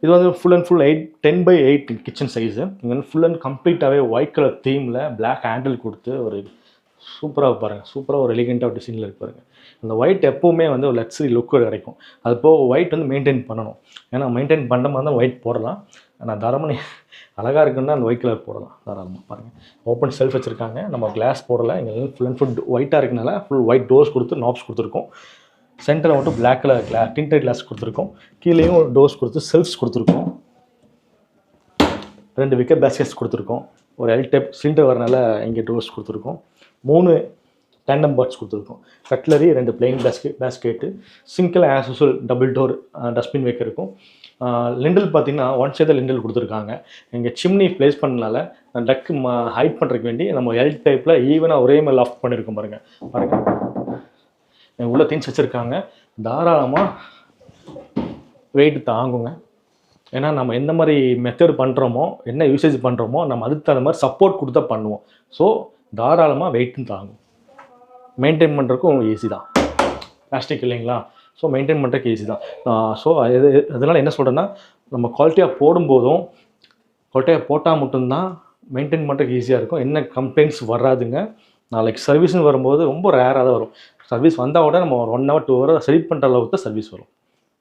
இது வந்து full and full 10x8 kitchen size. இங்கே வந்து ஃபுல் அண்ட் கம்ப்ளீட்டாகவே ஒயிட் கலர் தீமில் பிளாக் ஹேண்டில் கொடுத்து ஒரு சூப்பராக பாருங்கள், சூப்பராக ஒரு எலிகெண்ட்டாக டிசைனில் இருக்கு பாருங்கள். அந்த ஒயிட் எப்போவுமே வந்து ஒரு லக்ஸரி லுக்கு கிடைக்கும். அது போக ஒயிட் வந்து மெயின்டைன் பண்ணணும். ஏன்னா மெயின்டைன் பண்ணுற மாதிரி தான் ஒயிட் போடலாம். ஆனால் தாராளமாக அழகாக இருக்குன்னா அந்த ஒயிட் கலர் போடலாம் தாராளமாக. பாருங்கள், ஓப்பன் செல்ஃப் வச்சுருக்காங்க. நம்ம கிளாஸ் போடலை. இங்கே ஃபுல் அண்ட் ஃபுல் ஒயிட்டாக இருக்கனால ஃபுல் ஒயிட் டோர்ஸ் கொடுத்து நாப்ஸ் கொடுத்துருக்கோம். சென்டரில் மட்டும் பிளாக் கலர் டிண்டட் கிளாஸ் கொடுத்துருக்கோம். கீழேயும் ஒரு டோர்ஸ் கொடுத்து செல்ஃப்ஸ் கொடுத்துருக்கோம். 2 விக்கெட் பேஸ்கெட்ஸ் கொடுத்துருக்கோம். ஒரு எல் டைப் சிலிண்டர் வரனால இங்கே டோர்ஸ் கொடுத்துருக்கோம். 3 டேண்டம் பர்ட்ஸ் கொடுத்துருக்கோம். Cutlery 2 plain basket. Single as usual double door dustbin வைக்க இருக்கும். லிண்டல் பார்த்தீங்கன்னா ஒன் சைடு லிண்டல் கொடுத்துருக்காங்க. இங்கே சிம்னி ப்ளேஸ் பண்ணனால டக்கு ஹைட் பண்ணுறதுக்கு வேண்டி நம்ம எல் டைப்பில் ஈவனாக ஒரே மாதிரி லாஃப்ட் பண்ணியிருக்கோம் பாருங்கள். உள்ள திங்ஸ் வச்சுருக்காங்க. தாராளமாக வெயிட் தாங்குங்க. ஏன்னா நம்ம எந்த மாதிரி மெத்தட் பண்ணுறோமோ, என்ன யூசேஜ் பண்ணுறோமோ, நம்ம அதுக்கு தகுந்த மாதிரி சப்போர்ட் கொடுத்தா பண்ணுவோம். ஸோ தாராளமாக வெயிட்டும் தாங்கும். மெயின்டைன் பண்ணுறதுக்கும் ஈஸி தான். பிளாஸ்டிக் இல்லைங்களா, ஸோ மெயின்டைன் பண்ணுறதுக்கு ஈஸி தான். ஸோ அதனால் என்ன சொல்கிறேன்னா, நம்ம குவாலிட்டியாக போடும்போதும் குவாலிட்டியாக போட்டால் மட்டும்தான் மெயின்டைன் பண்ணுறதுக்கு ஈஸியாக இருக்கும். என்ன கம்ப்ளைண்ட்ஸ் வராதுங்க. நாளைக்கு சர்வீஸ்னு வரும்போது ரொம்ப ரேராக தான் வரும். சர்வீஸ் வந்தால் கூட நம்ம 1 hour 2 hour சரி பண்ணுற அளவுக்கு தான் சர்வீஸ் வரும்.